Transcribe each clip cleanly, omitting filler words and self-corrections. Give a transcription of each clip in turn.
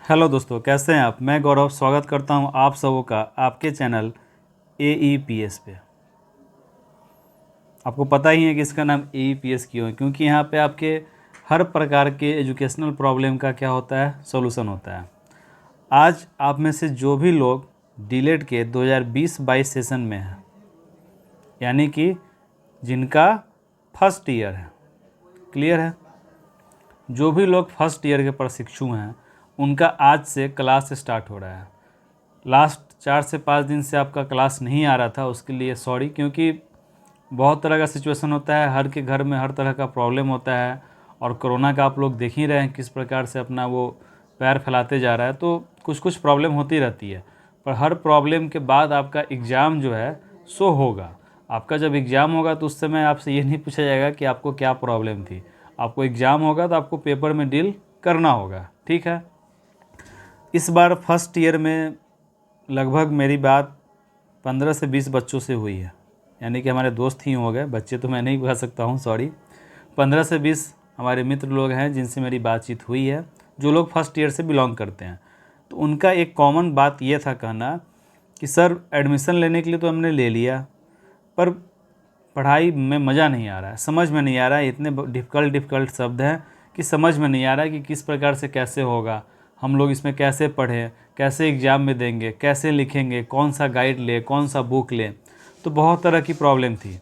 Hello दोस्तों, कैसे हैं आप। मैं गौरव स्वागत करता हूं आप सबों का आपके चैनल AEPS पे। आपको पता ही है कि इसका नाम AEPS क्यों है, क्योंकि यहाँ पे आपके हर प्रकार के एजुकेशनल प्रॉब्लम का क्या होता है, सॉल्यूशन होता है। आज आप में से जो भी लोग डीलेट के 2020-22 सेशन में हैं, यानी कि जिनका फर्स्ट ईयर है, क्लियर है, जो भी लोग फर्स्ट ईयर के प्रशिक्षु हैं उनका आज से क्लास स्टार्ट हो रहा है। लास्ट 4 से 5 दिन से आपका क्लास नहीं आ रहा था, उसके लिए सॉरी, क्योंकि बहुत तरह का सिचुएशन होता है, हर के घर में हर तरह का प्रॉब्लम होता है। और कोरोना का आप लोग देख ही रहे हैं किस प्रकार से अपना वो पैर फैलाते जा रहा है, तो कुछ कुछ प्रॉब्लम होती रहती है। पर हर प्रॉब्लम के बाद आपका एग्ज़ाम जो है सो होगा। आपका जब एग्ज़ाम होगा तो उस समय आपसे ये नहीं पूछा जाएगा कि आपको क्या प्रॉब्लम थी। आपको एग्ज़ाम होगा तो आपको पेपर में डील करना होगा, ठीक है। इस बार फर्स्ट ईयर में लगभग मेरी बात 15 से 20 बच्चों से हुई है, यानी कि हमारे दोस्त ही हो गए, बच्चे तो मैं नहीं कह सकता हूँ, सॉरी। 15 से 20 हमारे मित्र लोग हैं जिनसे मेरी बातचीत हुई है, जो लोग फर्स्ट ईयर से बिलोंग करते हैं। तो उनका एक कॉमन बात ये था कहना कि सर एडमिशन लेने के लिए तो हमने ले लिया, पर पढ़ाई में मज़ा नहीं आ रहा है, समझ में नहीं आ रहा है। इतने डिफ़िकल्ट शब्द हैं कि समझ में नहीं आ रहा है कि किस प्रकार से कैसे होगा, हम लोग इसमें कैसे पढ़ें, कैसे एग्ज़ाम में देंगे, कैसे लिखेंगे, कौन सा गाइड ले, कौन सा बुक ले। तो बहुत तरह की प्रॉब्लम थी।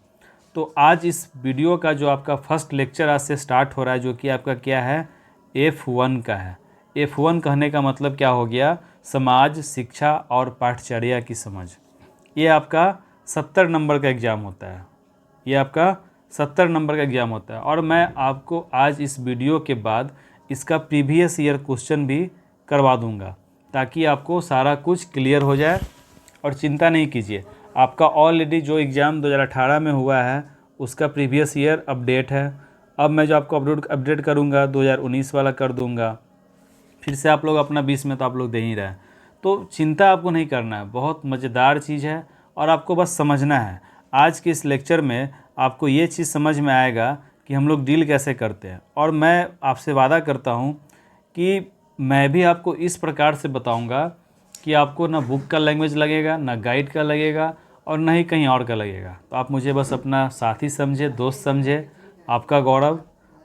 तो आज इस वीडियो का जो आपका फर्स्ट लेक्चर आज से स्टार्ट हो रहा है, जो कि आपका क्या है, F1 का है। F1 कहने का मतलब क्या हो गया, समाज, शिक्षा और पाठचर्या की समझ। ये आपका 70 नंबर का एग्ज़ाम होता है। ये आपका 70 नंबर का एग्ज़ाम होता है। और मैं आपको आज इस वीडियो के बाद इसका प्रीवियस ईयर क्वेश्चन भी करवा दूंगा, ताकि आपको सारा कुछ क्लियर हो जाए। और चिंता नहीं कीजिए, आपका ऑलरेडी जो एग्ज़ाम 2018 में हुआ है उसका प्रीवियस ईयर अपडेट है। अब मैं जो आपको अपडेट करूंगा 2019 वाला कर दूंगा। फिर से आप लोग अपना 20 में तो आप लोग दे ही रहे हैं, तो चिंता आपको नहीं करना है। बहुत मज़ेदार चीज़ है और आपको बस समझना है। आज के इस लेक्चर में आपको ये चीज़ समझ में आएगा कि हम लोग डील कैसे करते हैं। और मैं आपसे वादा करता हूँ कि मैं भी आपको इस प्रकार से बताऊँगा कि आपको ना बुक का लैंग्वेज लगेगा, ना गाइड का लगेगा, और ना ही कहीं और का लगेगा। तो आप मुझे बस अपना साथी समझे, दोस्त समझे, आपका गौरव।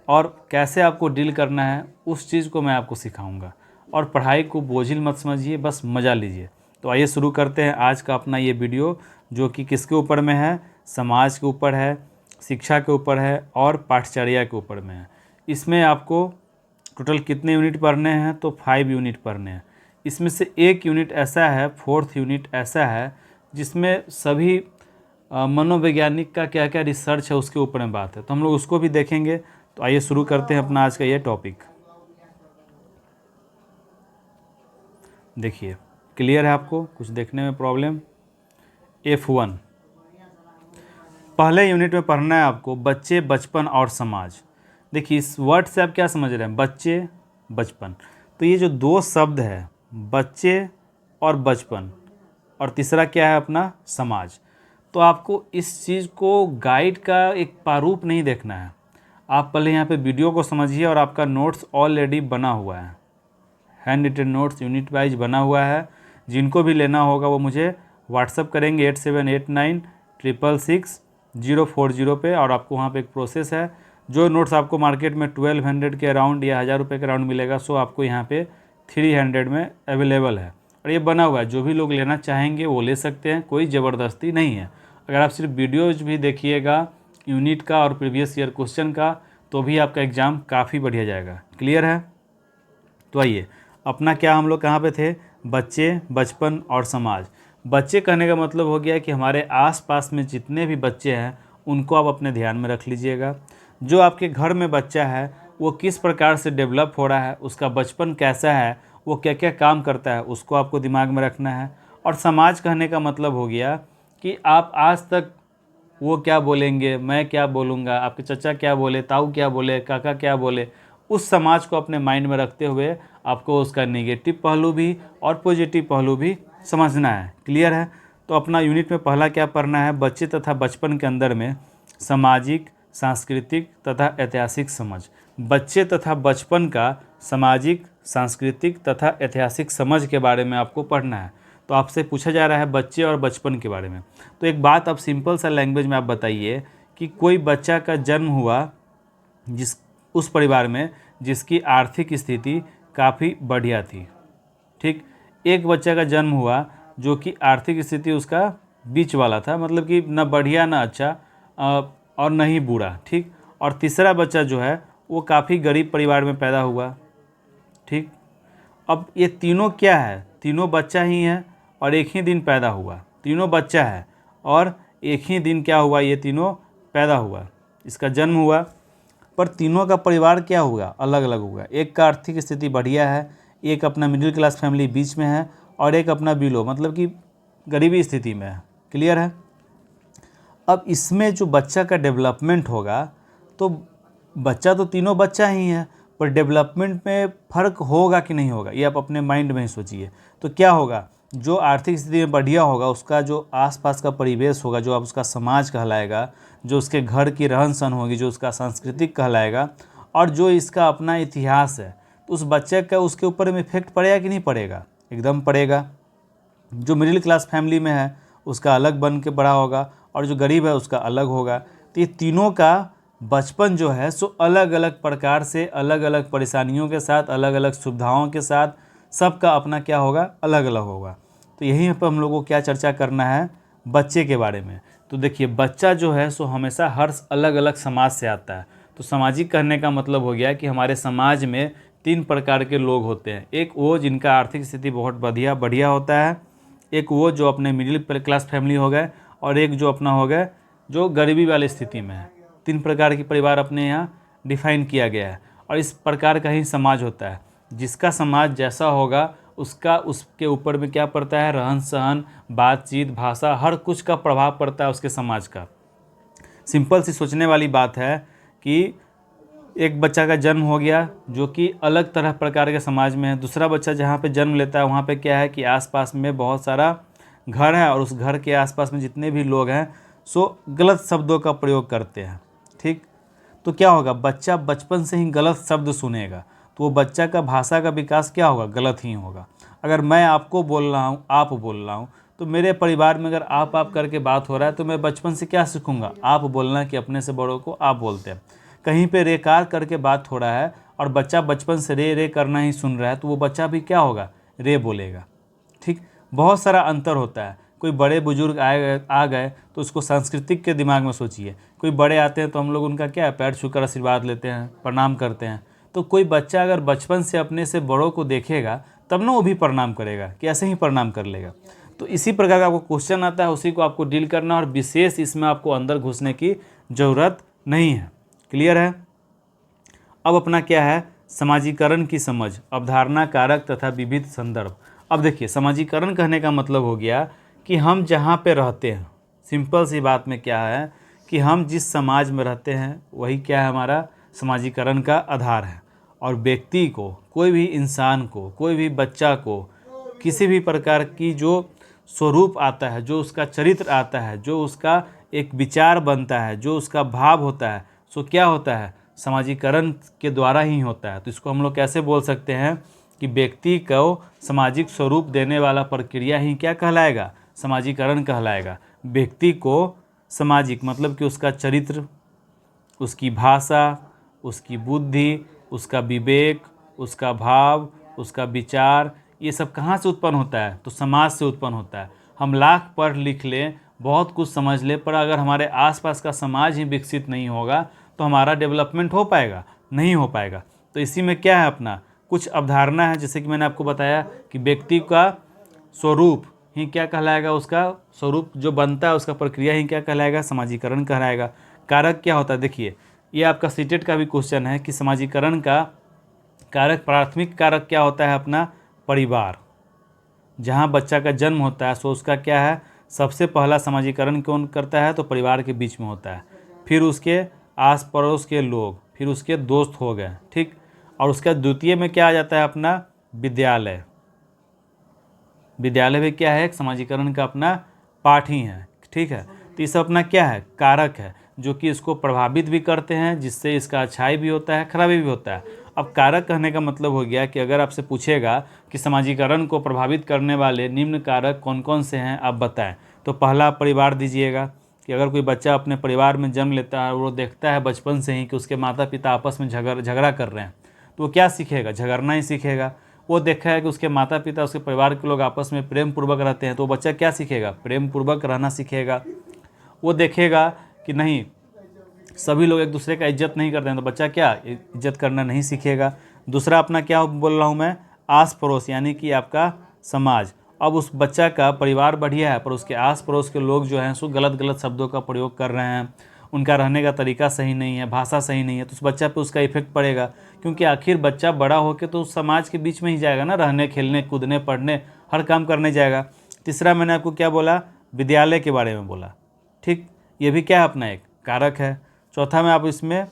और कैसे आपको डील करना है उस चीज़ को मैं आपको सिखाऊंगा। और पढ़ाई को बोझिल मत समझिए, बस मज़ा लीजिए। तो आइए शुरू करते हैं आज का अपना ये वीडियो, जो कि किसके ऊपर में है, समाज के ऊपर है, शिक्षा के ऊपर है और पाठचर्या के ऊपर में है। इसमें आपको टोटल कितने यूनिट पढ़ने हैं, तो 5 यूनिट पढ़ने हैं। इसमें से एक यूनिट ऐसा है, 4th यूनिट ऐसा है जिसमें सभी मनोवैज्ञानिक का क्या क्या रिसर्च है उसके ऊपर में बात है, तो हम लोग उसको भी देखेंगे। तो आइए शुरू करते हैं अपना आज का ये टॉपिक। देखिए, क्लियर है आपको, कुछ देखने में प्रॉब्लम। F1 पहले यूनिट में पढ़ना है आपको बच्चे, बचपन और समाज। देखिए, इस वर्ड से आप क्या समझ रहे हैं, बच्चे, बचपन। तो ये जो दो शब्द है, बच्चे और बचपन, और तीसरा क्या है अपना समाज। तो आपको इस चीज़ को गाइड का एक प्रारूप नहीं देखना है। आप पहले यहाँ पे वीडियो को समझिए और आपका नोट्स ऑलरेडी बना हुआ है, handwritten notes unit wise बना हुआ है। जिनको भी लेना होगा वो मुझे व्हाट्सअप करेंगे 8789666040 पे, और आपको वहाँ पे एक प्रोसेस है। जो नोट्स आपको मार्केट में 1200 के अराउंड या 1000 रुपये के अराउंड मिलेगा, सो आपको यहाँ पे 300 में अवेलेबल है। और ये बना हुआ है, जो भी लोग लेना चाहेंगे वो ले सकते हैं, कोई ज़बरदस्ती नहीं है। अगर आप सिर्फ वीडियोज भी देखिएगा यूनिट का और प्रीवियस ईयर क्वेश्चन का, तो भी आपका एग्ज़ाम काफ़ी बढ़िया जाएगा। क्लियर है। तो आइए, अपना क्या हम लोग कहाँ पे थे, बच्चे, बचपन और समाज। बच्चे कहने का मतलब हो गया कि हमारे आसपास में जितने भी बच्चे हैं उनको आप अपने ध्यान में रख लीजिएगा। जो आपके घर में बच्चा है वो किस प्रकार से डेवलप हो रहा है, उसका बचपन कैसा है, वो क्या क्या काम करता है, उसको आपको दिमाग में रखना है। और समाज कहने का मतलब हो गया कि आप आज तक वो क्या बोलेंगे, मैं क्या बोलूँगा, आपके चचा क्या बोले, ताऊ क्या बोले, काका क्या बोले, उस समाज को अपने माइंड में रखते हुए आपको उसका नेगेटिव पहलू भी और पॉजिटिव पहलू भी समझना है। क्लियर है। तो अपना यूनिट में पहला क्या पढ़ना है, बच्चे तथा बचपन के अंदर में सामाजिक, सांस्कृतिक तथा ऐतिहासिक समझ। बच्चे तथा बचपन का सामाजिक, सांस्कृतिक तथा ऐतिहासिक समझ के बारे में आपको पढ़ना है। तो आपसे पूछा जा रहा है बच्चे और बचपन के बारे में। तो एक बात आप सिंपल सा लैंग्वेज में आप बताइए कि कोई बच्चा का जन्म हुआ उस परिवार में जिसकी आर्थिक स्थिति काफ़ी बढ़िया थी, ठीक। एक बच्चा का जन्म हुआ जो कि आर्थिक स्थिति उसका बीच वाला था, मतलब कि न बढ़िया न अच्छा और न ही बुरा, ठीक। और तीसरा बच्चा जो है वो काफ़ी गरीब परिवार में पैदा हुआ, ठीक। अब ये तीनों क्या है, तीनों बच्चा ही है और एक ही दिन पैदा हुआ। तीनों बच्चा है और एक ही दिन क्या हुआ, ये तीनों पैदा हुआ, इसका जन्म हुआ। पर तीनों का परिवार क्या हुआ, अलग अलग हुआ। एक का आर्थिक स्थिति बढ़िया है, एक अपना मिडिल क्लास फैमिली बीच में है और एक अपना बिलो मतलब कि गरीबी स्थिति में है। क्लियर है। अब इसमें जो बच्चा का डेवलपमेंट होगा, तो बच्चा तो तीनों बच्चा ही है, पर डेवलपमेंट में फ़र्क होगा कि नहीं होगा, ये आप अपने माइंड में ही सोचिए। तो क्या होगा, जो आर्थिक स्थिति में बढ़िया होगा उसका जो आसपास का परिवेश होगा, जो आप उसका समाज कहलाएगा, जो उसके घर की रहन सहन होगी, जो उसका सांस्कृतिक कहलाएगा, और जो इसका अपना इतिहास है, तो उस बच्चे का उसके ऊपर में इफेक्ट पड़ेगा कि नहीं पड़ेगा, एकदम पड़ेगा। जो मिडिल क्लास फैमिली में है उसका अलग बन के बड़ा होगा और जो गरीब है उसका अलग होगा। तो ये तीनों का बचपन जो है सो अलग अलग प्रकार से, अलग अलग परेशानियों के साथ, अलग अलग सुविधाओं के साथ, सबका अपना क्या होगा, अलग अलग होगा। तो यहीं पर हम लोगों को क्या चर्चा करना है, बच्चे के बारे में। तो देखिए बच्चा जो है सो हमेशा हर अलग अलग समाज से आता है। तो सामाजिक कहने का मतलब हो गया कि हमारे समाज में 3 प्रकार के लोग होते हैं। एक वो जिनका आर्थिक स्थिति बहुत बढ़िया होता है, एक वो जो अपने मिडिल क्लास फैमिली हो गए, और एक जो अपना हो गए जो गरीबी वाली स्थिति में है। 3 प्रकार की परिवार अपने यहाँ डिफाइन किया गया है और इस प्रकार का ही समाज होता है। जिसका समाज जैसा होगा उसका उसके ऊपर में क्या पड़ता है, रहन सहन, बातचीत, भाषा, हर कुछ का प्रभाव पड़ता है उसके समाज का। सिंपल सी सोचने वाली बात है कि एक बच्चा का जन्म हो गया जो कि अलग तरह प्रकार के समाज में है। दूसरा बच्चा जहाँ पे जन्म लेता है वहाँ पे क्या है कि आसपास में बहुत सारा घर है और उस घर के आसपास में जितने भी लोग हैं सो गलत शब्दों का प्रयोग करते हैं, ठीक। तो क्या होगा, बच्चा बचपन से ही गलत शब्द सुनेगा, तो वो बच्चा का भाषा का विकास क्या होगा, गलत ही होगा। अगर मैं आपको बोल रहा हूँ, आप बोल रहा हूँ, तो मेरे परिवार में अगर आप करके बात हो रहा है तो मैं बचपन से क्या सीखूंगा, आप बोलना, कि अपने से बड़ों को आप बोलते हैं। कहीं पे रेकार करके बात हो रहा है और बच्चा बचपन से रे रे करना ही सुन रहा है, तो वो बच्चा भी क्या होगा, रे बोलेगा, ठीक। बहुत सारा अंतर होता है। कोई बड़े बुजुर्ग आ गए तो उसको सांस्कृतिक के दिमाग में सोचिए, कोई बड़े आते हैं तो हम लोग उनका क्या है, पैर छूकर आशीर्वाद लेते हैं, प्रणाम करते हैं। तो कोई बच्चा अगर बचपन से अपने से बड़ों को देखेगा तब ना वो भी प्रणाम करेगा, कि ऐसे ही प्रणाम कर लेगा। तो इसी प्रकार का आपको क्वेश्चन आता है, उसी को आपको डील करना, और विशेष इसमें आपको अंदर घुसने की ज़रूरत नहीं है। क्लियर है। अब अपना क्या है, समाजीकरण की समझ, अवधारणा, कारक तथा विविध संदर्भ। अब देखिए समाजीकरण कहने का मतलब हो गया कि हम जहाँ पे रहते हैं, सिंपल सी बात में क्या है कि हम जिस समाज में रहते हैं वही क्या है, हमारा समाजीकरण का आधार है। और व्यक्ति को, कोई भी इंसान को, कोई भी बच्चा को किसी भी प्रकार की जो स्वरूप आता है, जो उसका चरित्र आता है, जो उसका एक विचार बनता है, जो उसका भाव होता है, सो क्या होता है, समाजीकरण के द्वारा ही होता है। तो इसको हम लोग कैसे बोल सकते हैं कि व्यक्ति को सामाजिक स्वरूप देने वाला प्रक्रिया ही क्या कहलाएगा, समाजीकरण कहलाएगा। व्यक्ति को सामाजिक मतलब कि उसका चरित्र, उसकी भाषा, उसकी बुद्धि, उसका विवेक, उसका भाव, उसका विचार, ये सब कहाँ से उत्पन्न होता है, तो समाज से उत्पन्न होता है। हम लाख पढ़ लिख लें, बहुत कुछ समझ लें, पर अगर हमारे आसपास का समाज ही विकसित नहीं होगा तो हमारा डेवलपमेंट हो पाएगा, नहीं हो पाएगा। तो इसी में क्या है, अपना कुछ अवधारणा है, जैसे कि मैंने आपको बताया कि व्यक्ति का स्वरूप ही क्या कहलाएगा, उसका स्वरूप जो बनता है उसका प्रक्रिया ही क्या कहलाएगा, समाजीकरण कहलाएगा। कारक क्या होता है, देखिए ये आपका सीटेट का भी क्वेश्चन है कि समाजीकरण का कारक, प्राथमिक कारक क्या होता है, अपना परिवार। जहाँ बच्चा का जन्म होता है सो उसका क्या है, सबसे पहला समाजीकरण कौन करता है, तो परिवार के बीच में होता है। फिर उसके आस पड़ोस के लोग, फिर उसके दोस्त हो गए, ठीक। और उसका द्वितीय में क्या आ जाता है, अपना विद्यालय। विद्यालय में क्या है, एक समाजीकरण का अपना पाठ ही है, ठीक है। तो ये सब अपना क्या है, कारक है, जो कि इसको प्रभावित भी करते हैं, जिससे इसका अच्छाई भी होता है, खराबी भी होता है। अब कारक कहने का मतलब हो गया कि अगर आपसे पूछेगा कि समाजीकरण को प्रभावित करने वाले निम्न कारक कौन कौन से हैं, आप बताएं। तो पहला परिवार दीजिएगा, कि अगर कोई बच्चा अपने परिवार में जन्म लेता है और वो देखता है बचपन से ही कि उसके माता पिता आपस में झगड़ा कर रहे हैं, तो वो क्या सीखेगा? झगड़ना ही सीखेगा। वो देखा है कि उसके माता पिता, उसके परिवार के लोग आपस में प्रेम पूर्वक रहते हैं, तो वो बच्चा क्या सीखेगा? प्रेम पूर्वक रहना सीखेगा। वो देखेगा कि नहीं, सभी लोग एक दूसरे का इज्जत नहीं करते हैं, तो बच्चा क्या इज्जत करना नहीं सीखेगा। दूसरा अपना क्या बोल रहा हूँ मैं, आस पड़ोस, यानी कि आपका समाज। अब उस बच्चा का परिवार बढ़िया है पर उसके आस पड़ोस के लोग जो हैं सो गलत गलत शब्दों का प्रयोग कर रहे हैं, उनका रहने का तरीका सही नहीं है, भाषा सही नहीं है, तो उस बच्चा पे उसका इफेक्ट पड़ेगा। क्योंकि आखिर बच्चा बड़ा होकर तो उस समाज के बीच में ही जाएगा ना, रहने खेलने कूदने पढ़ने हर काम करने जाएगा। तीसरा मैंने आपको क्या बोला? विद्यालय के बारे में बोला। ठीक, ये भी क्या है? अपना एक कारक है। चौथा में आप इसमें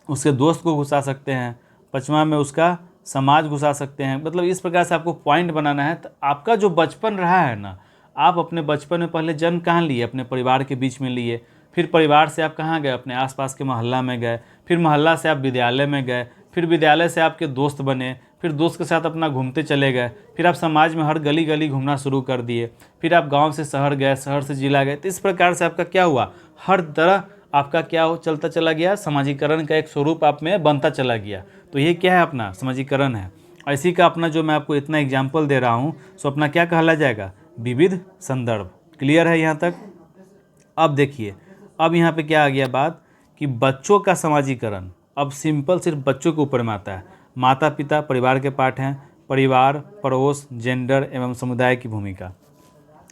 उसके दोस्त को घुसा सकते हैं। पांचवा में उसका समाज घुसा सकते हैं। मतलब इस प्रकार से आपको पॉइंट बनाना है। तो आपका जो बचपन रहा है ना, आप अपने बचपन में पहले जन्म कहाँ लिए? अपने परिवार के बीच में लिए। फिर परिवार से आप कहाँ गए? अपने आसपास के मोहल्ला में गए। फिर मोहल्ला से आप विद्यालय में गए। फिर विद्यालय से आपके दोस्त बने। फिर दोस्त के साथ अपना घूमते चले गए। फिर आप समाज में हर गली गली घूमना शुरू कर दिए। फिर आप गांव से शहर गए, शहर से जिला गए। तो इस प्रकार से आपका क्या हुआ? हर तरह आपका क्या हो चलता चला गया? समाजीकरण का एक स्वरूप आप में बनता चला गया। तो ये क्या है? अपना समाजीकरण है। इसी का अपना जो मैं आपको इतना एग्जाम्पल दे रहा हूँ, सो अपना क्या कहला जाएगा? विविध संदर्भ। क्लियर है यहाँ तक? अब देखिए, अब यहाँ पे क्या आ गया बात कि बच्चों का समाजीकरण अब सिंपल सिर्फ बच्चों के ऊपर में आता है। माता पिता परिवार के पार्ट हैं। परिवार, पड़ोस, जेंडर एवं समुदाय की भूमिका।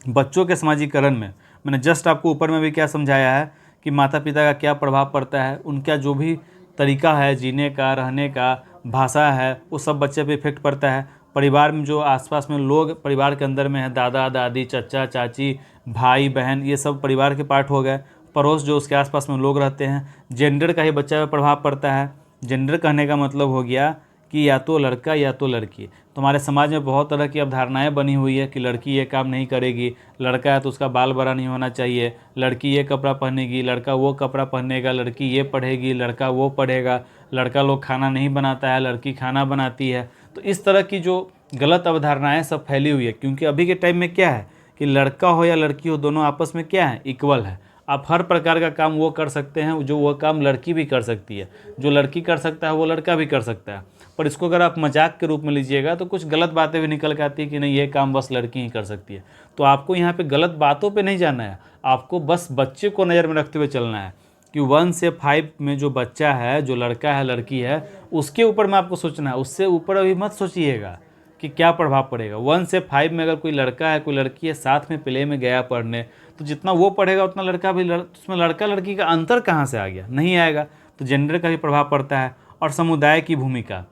बच्चों के समाजीकरण में मैंने जस्ट आपको ऊपर में भी क्या समझाया है कि माता पिता का क्या प्रभाव पड़ता है, उनका जो भी तरीका है जीने का, रहने का, भाषा है, वो सब बच्चे पे इफेक्ट पड़ता है। परिवार में जो आसपास में लोग परिवार के अंदर में है, दादा दादी, चाचा चाची, भाई बहन, ये सब परिवार के पार्ट हो गए। पड़ोस जो उसके आसपास में लोग रहते हैं। जेंडर का ही बच्चा पे प्रभाव पड़ता है। जेंडर कहने का मतलब हो गया कि या तो लड़का या तो लड़की। तो हमारे समाज में बहुत तरह की अवधारणाएं बनी हुई है कि लड़की ये काम नहीं करेगी, लड़का है तो उसका बाल बड़ा नहीं होना चाहिए, लड़की ये कपड़ा पहनेगी, लड़का वो कपड़ा पहनेगा, लड़की ये पढ़ेगी, लड़का वो पढ़ेगा, लड़का लोग खाना नहीं बनाता है, लड़की खाना बनाती है। तो इस तरह की जो गलत अवधारणाएं सब फैली हुई है। क्योंकि अभी के टाइम में क्या है कि लड़का हो या लड़की हो, दोनों आपस में क्या है? इक्वल है। आप हर प्रकार का काम वो कर सकते हैं जो वो काम लड़की भी कर सकती है, जो लड़की कर सकता है वो लड़का भी कर सकता है। पर इसको अगर आप मजाक के रूप में लीजिएगा तो कुछ गलत बातें भी निकल के आती है कि नहीं ये काम बस लड़की ही कर सकती है। तो आपको यहाँ पे गलत बातों पे नहीं जाना है, आपको बस बच्चे को नज़र में रखते हुए चलना है कि 1 से 5 में जो बच्चा है, जो लड़का है लड़की है, उसके ऊपर में आपको सोचना है। उससे ऊपर अभी मत सोचिएगा कि क्या प्रभाव पड़ेगा। 1 से 5 में अगर कोई लड़का है कोई लड़की है, साथ में प्ले में गया पढ़ने, तो जितना वो पढ़ेगा उतना लड़का भी उसमें लड़का लड़की का अंतर कहाँ से आ गया? नहीं आएगा। तो जेंडर का भी प्रभाव पड़ता है। और समुदाय की भूमिका।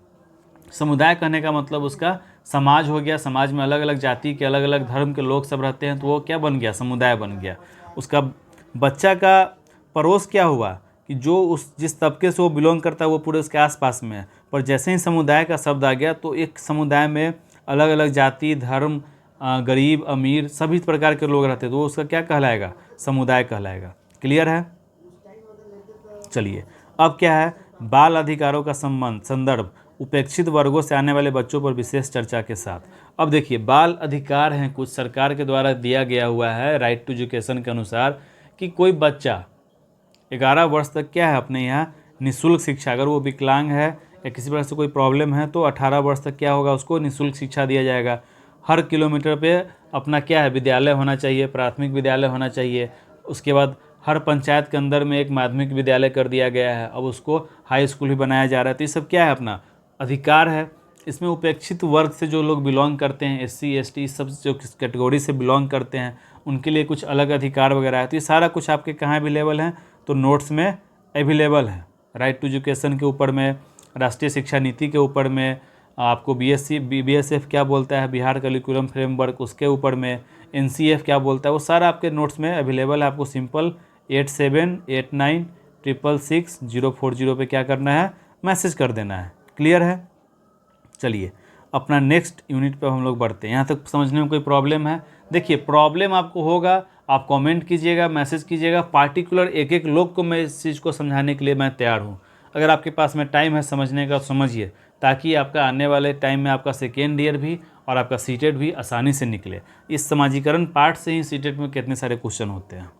समुदाय कहने का मतलब उसका समाज हो गया। समाज में अलग अलग जाति के, अलग अलग धर्म के लोग सब रहते हैं, तो वो क्या बन गया? समुदाय बन गया। उसका बच्चा का पड़ोस क्या हुआ कि जो उस जिस तबके से वो बिलोंग करता है वो पूरे उसके आसपास में है। पर जैसे ही समुदाय का शब्द आ गया तो एक समुदाय में अलग अलग जाति, धर्म, गरीब, अमीर, सभी प्रकार के लोग रहते हैं, तो वो उसका क्या कहलाएगा? समुदाय कहलाएगा। क्लियर है? चलिए, अब क्या है? बाल अधिकारों का संदर्भ उपेक्षित वर्गों से आने वाले बच्चों पर विशेष चर्चा के साथ। अब देखिए, बाल अधिकार हैं कुछ सरकार के द्वारा दिया गया हुआ है राइट टू एजुकेशन के अनुसार कि कोई बच्चा 11 वर्ष तक क्या है अपने यहाँ निःशुल्क शिक्षा, अगर वो विकलांग है या किसी प्रकार से कोई प्रॉब्लम है तो 18 वर्ष तक क्या होगा? उसको निःशुल्क शिक्षा दिया जाएगा। हर किलोमीटर पे अपना क्या है? विद्यालय होना चाहिए, प्राथमिक विद्यालय होना चाहिए। उसके बाद हर पंचायत के अंदर में एक माध्यमिक विद्यालय कर दिया गया है, अब उसको हाई स्कूल भी बनाया जा रहा है। तो ये सब क्या है? अपना अधिकार है। इसमें उपेक्षित वर्ग से जो लोग बिलोंग करते हैं, SC ST सब जो कैटेगरी से बिलोंग करते हैं, उनके लिए कुछ अलग अधिकार वगैरह है। तो ये सारा कुछ आपके कहाँ अवेलेबल है? तो नोट्स में अवेलेबल है। राइट टू एजुकेशन के ऊपर में, राष्ट्रीय शिक्षा नीति के ऊपर में, आपको BSF क्या बोलता है, बिहार करिकुलम फ्रेमवर्क, उसके ऊपर में NCF क्या बोलता है, वो सारा आपके नोट्स में अवेलेबल है। आपको सिंपल 8789666040 पे क्या करना है? मैसेज कर देना है। क्लियर है? चलिए, अपना नेक्स्ट यूनिट पे हम लोग बढ़ते हैं। यहाँ तक समझने में कोई प्रॉब्लम है? देखिए, प्रॉब्लम आपको होगा, आप कमेंट कीजिएगा, मैसेज कीजिएगा। पार्टिकुलर एक एक लोग को मैं इस चीज़ को समझाने के लिए मैं तैयार हूँ। अगर आपके पास में टाइम है समझने का तो समझिए, ताकि आपका आने वाले टाइम में आपका सेकेंड ईयर भी और आपका सीटेट भी आसानी से निकले। इस समाजीकरण पार्ट से ही सीटेट में कितने सारे क्वेश्चन होते हैं।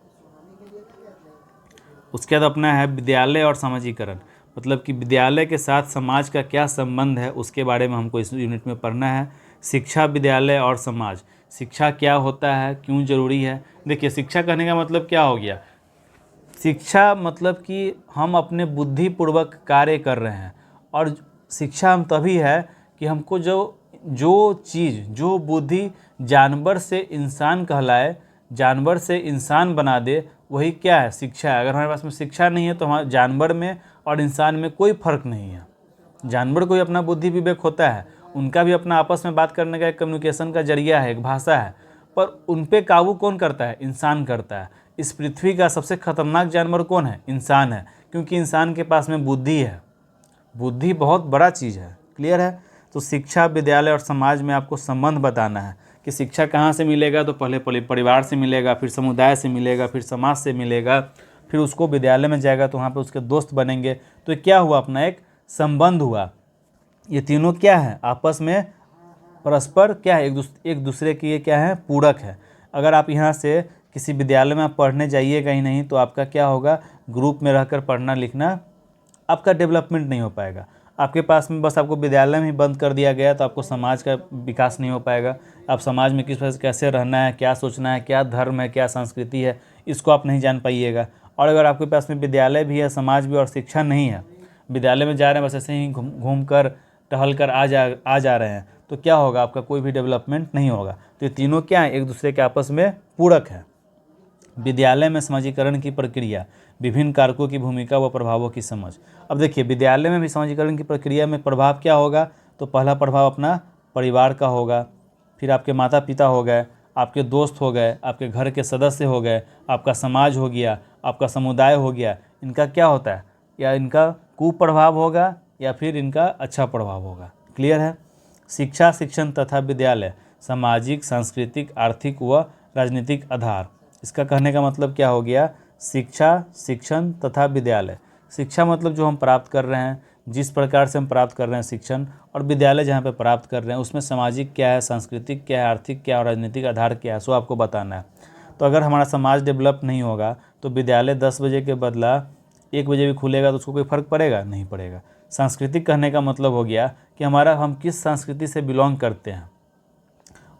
उसके बाद अपना है विद्यालय और समाजीकरण, मतलब कि विद्यालय के साथ समाज का क्या संबंध है, उसके बारे में हमको इस यूनिट में पढ़ना है। शिक्षा, विद्यालय और समाज, शिक्षा क्या होता है, क्यों ज़रूरी है। देखिए, शिक्षा कहने का मतलब क्या हो गया, शिक्षा मतलब कि हम अपने बुद्धिपूर्वक कार्य कर रहे हैं, और शिक्षा हम तभी है कि हमको जो चीज़, जो बुद्धि जानवर से इंसान कहलाए, जानवर से इंसान बना दे, वही क्या है, शिक्षा है। अगर हमारे पास में शिक्षा नहीं है तो हमारे जानवर में और इंसान में कोई फ़र्क नहीं है। जानवर को भी अपना बुद्धि विवेक होता है, उनका भी अपना आपस में बात करने का एक कम्युनिकेशन का जरिया है, एक भाषा है, पर उन पे काबू कौन करता है, इंसान करता है। इस पृथ्वी का सबसे खतरनाक जानवर कौन है, इंसान है, क्योंकि इंसान के पास में बुद्धि है। बुद्धि बहुत बड़ा चीज़ है। क्लियर है। तो शिक्षा, विद्यालय और समाज में आपको संबंध बताना है कि शिक्षा कहाँ से मिलेगा, तो पहले परिवार से मिलेगा, फिर समुदाय से मिलेगा, फिर समाज से मिलेगा, फिर उसको विद्यालय में जाएगा तो वहाँ पे उसके दोस्त बनेंगे। तो क्या हुआ, अपना एक संबंध हुआ। ये तीनों क्या है, आपस में परस्पर क्या है, एक दूसरे की ये क्या है, पूरक है। अगर आप यहाँ से किसी विद्यालय में आप पढ़ने जाइएगा ही नहीं तो आपका क्या होगा, ग्रुप में रहकर पढ़ना लिखना आपका डेवलपमेंट नहीं हो पाएगा। आपके पास में बस आपको विद्यालय में ही बंद कर दिया गया तो आपको समाज का विकास नहीं हो पाएगा। आप समाज में किस तरह से कैसे रहना है, क्या सोचना है, क्या धर्म है, क्या संस्कृति है, इसको आप नहीं जान पाइएगा। और अगर आपके पास में विद्यालय भी है, समाज भी और शिक्षा नहीं है, विद्यालय में जा रहे हैं बस ऐसे ही घूम कर टहल कर आ जा रहे हैं, तो क्या होगा, आपका कोई भी डेवलपमेंट नहीं होगा। तो ये तीनों क्या है, एक दूसरे के आपस में पूरक है। विद्यालय में समाजीकरण की प्रक्रिया, विभिन्न कारकों की भूमिका व प्रभावों की समझ। अब देखिए, विद्यालय में भी समाजीकरण की प्रक्रिया में प्रभाव क्या होगा, तो पहला प्रभाव अपना परिवार का होगा, फिर आपके माता पिता हो गए, आपके दोस्त हो गए, आपके घर के सदस्य हो गए, आपका समाज हो गया, आपका समुदाय हो गया। इनका क्या होता है, या इनका कुप्रभाव होगा या फिर इनका अच्छा प्रभाव होगा। क्लियर है। शिक्षा, शिक्षण तथा विद्यालय, सामाजिक, सांस्कृतिक, आर्थिक व राजनीतिक आधार। इसका कहने का मतलब क्या हो गया, शिक्षा, शिक्षण तथा विद्यालय। शिक्षा मतलब जो हम प्राप्त कर रहे हैं, जिस प्रकार से हम प्राप्त कर रहे हैं शिक्षण, और विद्यालय जहाँ पे प्राप्त कर रहे हैं उसमें सामाजिक क्या है, सांस्कृतिक क्या है, आर्थिक क्या है और राजनीतिक आधार क्या है, सो आपको बताना है। तो अगर हमारा समाज डेवलप नहीं होगा तो विद्यालय 10 बजे के बदला 1 बजे भी खुलेगा तो उसको कोई फ़र्क पड़ेगा, नहीं पड़ेगा। सांस्कृतिक कहने का मतलब हो गया कि हम किस संस्कृति से बिलोंग करते हैं।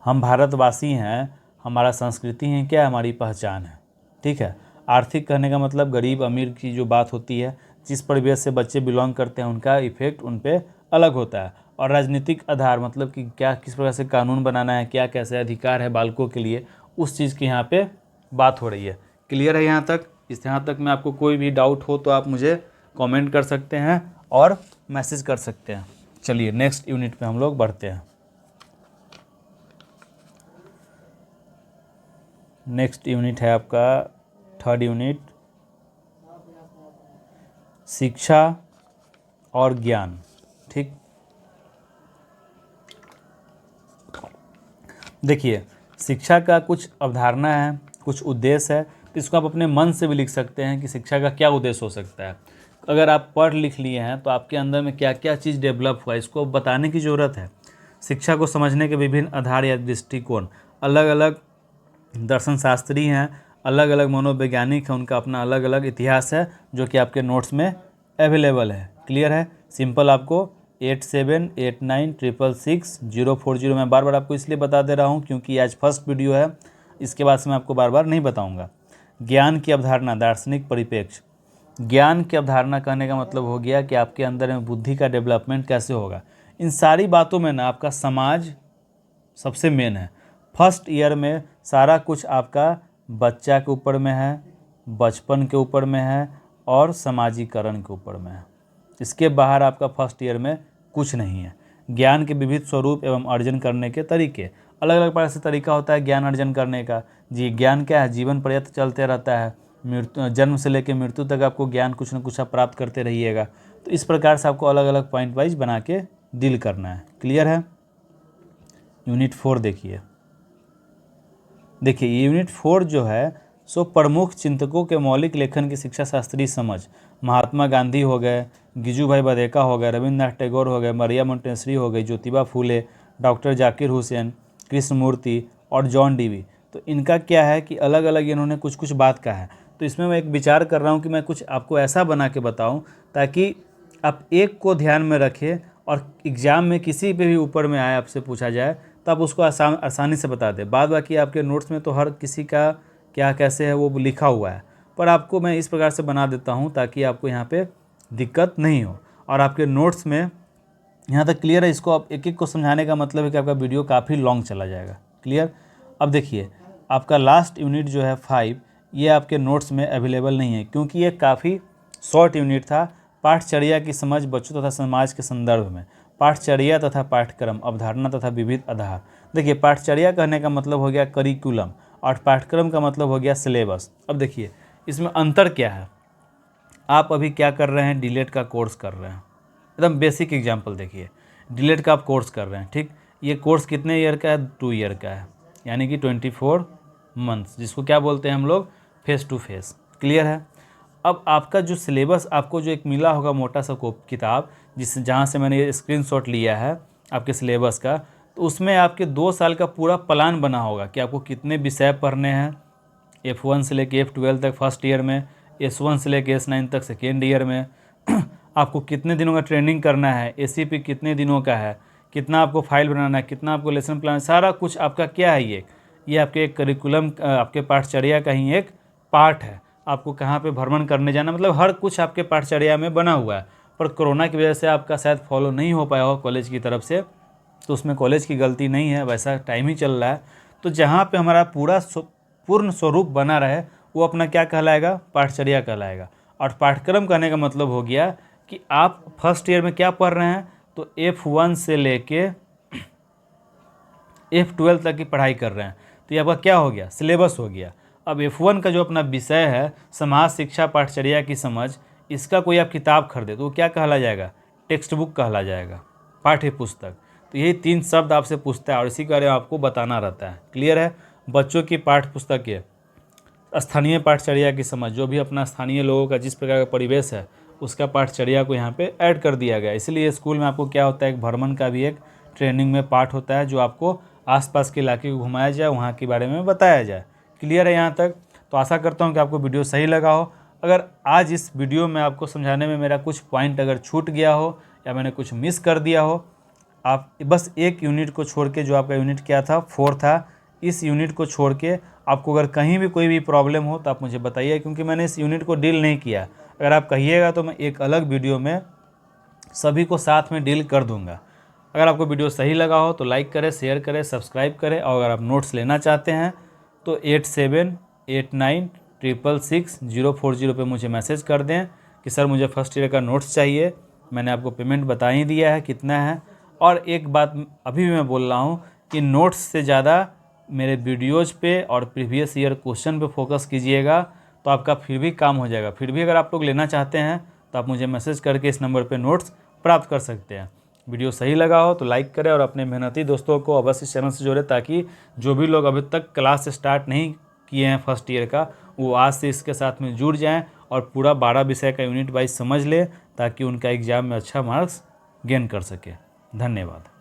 हम भारतवासी हैं, हमारा संस्कृति है क्या, हमारी पहचान है। ठीक है। आर्थिक कहने का मतलब गरीब अमीर की जो बात होती है, जिस परिवेश से बच्चे बिलोंग करते हैं उनका इफेक्ट उन पे अलग होता है। और राजनीतिक आधार मतलब कि क्या, किस प्रकार से कानून बनाना है, क्या कैसे अधिकार है बालकों के लिए, उस चीज़ की यहाँ पे बात हो रही है। क्लियर है यहाँ तक। यहाँ तक में आपको कोई भी डाउट हो तो आप मुझे कमेंट कर सकते हैं और मैसेज कर सकते हैं। चलिए नेक्स्ट यूनिट पे हम लोग बढ़ते हैं। नेक्स्ट यूनिट है आपका 3rd यूनिट, शिक्षा और ज्ञान। ठीक। देखिए, शिक्षा का कुछ अवधारणा है, कुछ उद्देश्य है, तो इसको आप अपने मन से भी लिख सकते हैं कि शिक्षा का क्या उद्देश्य हो सकता है। अगर आप पढ़ लिख लिए हैं तो आपके अंदर में क्या क्या चीज़ डेवलप हुआ, इसको बताने की ज़रूरत है। शिक्षा को समझने के विभिन्न आधार या दृष्टिकोण, अलग अलग दर्शन शास्त्री हैं, अलग अलग मनोवैज्ञानिक हैं, उनका अपना अलग अलग इतिहास है जो कि आपके नोट्स में अवेलेबल है। क्लियर है। सिंपल आपको 8789666040 मैं बार बार आपको इसलिए बता दे रहा हूँ क्योंकि आज फर्स्ट वीडियो है, इसके बाद से मैं आपको बार बार नहीं बताऊँगा। ज्ञान की अवधारणा, दार्शनिक परिप्रेक्ष्य। ज्ञान की अवधारणा कहने का मतलब हो गया कि आपके अंदर में बुद्धि का डेवलपमेंट कैसे होगा। इन सारी बातों में ना आपका समाज सबसे मेन है। फर्स्ट ईयर में सारा कुछ आपका बच्चा के ऊपर में है, बचपन के ऊपर में है और समाजीकरण के ऊपर में है। इसके बाहर आपका फर्स्ट ईयर में कुछ नहीं है। ज्ञान के विविध स्वरूप एवं अर्जन करने के तरीके, अलग अलग प्रकार से तरीका होता है ज्ञान अर्जन करने का। जी, ज्ञान क्या है, जीवन पर्यंत चलते रहता है, जन्म से लेकर मृत्यु तक आपको ज्ञान कुछ न कुछ आप प्राप्त करते रहिएगा। तो इस प्रकार से आपको अलग अलग पॉइंट वाइज बना के डील करना है। क्लियर है। यूनिट 4 देखिए। यूनिट 4 जो है सो प्रमुख चिंतकों के मौलिक लेखन की शिक्षा शास्त्रीय समझ। महात्मा गांधी हो गए, गिजू भाई बदेका हो गए, रविंद्रनाथ टैगोर हो गए, मरिया मोंटेसरी हो गई, ज्योतिबा फूले, डॉक्टर जाकिर हुसैन, कृष्णमूर्ति और जॉन डीवी। तो इनका क्या है कि अलग अलग इन्होंने कुछ कुछ बात कहा है। तो इसमें मैं एक विचार कर रहा हूँ कि मैं कुछ आपको ऐसा बना के बताऊँ ताकि आप एक को ध्यान में रखें और एग्ज़ाम में किसी पे भी ऊपर में आए आपसे पूछा जाए तो आप उसको आसानी से बता दें। बाद बाकी आपके नोट्स में तो हर किसी का क्या कैसे है वो लिखा हुआ है, पर आपको मैं इस प्रकार से बना देता हूँ ताकि आपको यहाँ पे दिक्कत नहीं हो और आपके नोट्स में यहाँ तक क्लियर है। इसको आप एक एक को समझाने का मतलब है कि आपका वीडियो काफ़ी लॉन्ग चला जाएगा। क्लियर। अब देखिए आपका लास्ट यूनिट जो है 5, ये आपके नोट्स में अवेलेबल नहीं है क्योंकि ये काफ़ी शॉर्ट यूनिट था। पाठचर्या की समझ बच्चों तथा समाज के संदर्भ में, पाठचर्या तथा पाठ्यक्रम, अवधारणा तथा विविध आधार। देखिए पाठचर्या कहने का मतलब हो गया करिकुलम और पाठ्यक्रम का मतलब हो गया सिलेबस। अब देखिए इसमें अंतर क्या है। आप अभी क्या कर रहे हैं, डीलेट का कोर्स कर रहे हैं। एकदम बेसिक एग्जांपल देखिए, डीलेट का आप कोर्स कर रहे हैं, ठीक। ये कोर्स कितने ईयर का है, 2 ईयर का है, यानी कि 24 मंथ्स, जिसको क्या बोलते हैं हम लोग, फेस टू फेस। क्लियर है। अब आपका जो सिलेबस आपको जो एक मिला होगा मोटा सा किताब, जहाँ से मैंने ये स्क्रीनशॉट लिया है आपके सिलेबस का, तो उसमें आपके 2 साल का पूरा प्लान बना होगा कि आपको कितने विषय पढ़ने हैं, F1 से लेके F12 तक फर्स्ट ईयर में, S1 से लेके S9 तक सेकेंड ईयर में आपको कितने दिनों का ट्रेनिंग करना है, ACP कितने दिनों का है, कितना आपको फाइल बनाना है, कितना आपको लेसन प्लान, सारा कुछ आपका क्या है, ये आपके एक करिकुलम, आपके पाठचर्या का ही एक पार्ट है। आपको कहाँ पे भ्रमण करने जाना, मतलब हर कुछ आपके पाठचर्या में बना हुआ है। पर कोरोना की वजह से आपका शायद फॉलो नहीं हो पाया हो कॉलेज की तरफ से, तो उसमें कॉलेज की गलती नहीं है, वैसा टाइम ही चल रहा है। तो जहाँ पे हमारा पूर्ण स्वरूप बना रहे वो अपना क्या कहलाएगा, पाठचर्या कहलाएगा। और पाठ्यक्रम कहने का मतलब हो गया कि आप फर्स्ट ईयर में क्या पढ़ रहे हैं, तो F1 से लेके F12 तक की पढ़ाई कर रहे हैं, तो ये आपका क्या हो गया, सिलेबस हो गया। अब F1 का जो अपना विषय है समाज शिक्षा पाठचर्या की समझ, इसका कोई आप किताब खरीदे तो वो क्या कहला जाएगा, टेक्स्ट बुक कहला जाएगा, पाठ्य पुस्तक। तो यही 3 शब्द आपसे पूछता है और इसी के बारे में आपको बताना रहता है। क्लियर है। बच्चों की पाठ्य पुस्तक है, स्थानीय पाठचर्या की समझ, जो भी अपना स्थानीय लोगों का जिस प्रकार का परिवेश है उसका पाठचर्या को यहाँ पे ऐड कर दिया गया। इसलिए स्कूल में आपको क्या होता है, एक भ्रमण का भी एक ट्रेनिंग में पार्ट होता है, जो आपको आसपास के इलाके को घुमाया जाए, वहाँ के बारे में बताया जाए। क्लियर है यहाँ तक। तो आशा करता हूँ कि आपको वीडियो सही लगा हो। अगर आज इस वीडियो में आपको समझाने में मेरा कुछ पॉइंट अगर छूट गया हो या मैंने कुछ मिस कर दिया हो, आप बस एक यूनिट को छोड़ के, जो आपका यूनिट क्या था, 4 था, इस यूनिट को छोड़ के आपको अगर कहीं भी कोई भी प्रॉब्लम हो तो आप मुझे बताइए, क्योंकि मैंने इस यूनिट को डील नहीं किया। अगर आप कहिएगा तो मैं एक अलग वीडियो में सभी को साथ में डील कर दूंगा। अगर आपको वीडियो सही लगा हो तो लाइक करें, शेयर करें, सब्सक्राइब करें, और अगर आप नोट्स लेना चाहते हैं तो 8789666040 पे मुझे मैसेज कर दें कि सर मुझे फर्स्ट ईयर का नोट्स चाहिए। मैंने आपको पेमेंट बता ही दिया है कितना है। और एक बात अभी भी मैं बोल रहा हूँ कि नोट्स से ज़्यादा मेरे वीडियोज़ पे और प्रीवियस ईयर क्वेश्चन पे फोकस कीजिएगा, तो आपका फिर भी काम हो जाएगा। फिर भी अगर आप लोग लेना चाहते हैं तो आप मुझे मैसेज करके इस नंबर पे नोट्स प्राप्त कर सकते हैं। वीडियो सही लगा हो तो लाइक करें और अपने मेहनती दोस्तों को अवश्य इस चैनल से जोड़ें, ताकि जो भी लोग अभी तक क्लास स्टार्ट नहीं किए हैं फर्स्ट ईयर का, वो आज से इसके साथ में जुड़ जाएँ और पूरा 12 विषय का यूनिट वाइज समझ लें, ताकि उनका एग्ज़ाम में अच्छा मार्क्स गेन कर सके। धन्यवाद।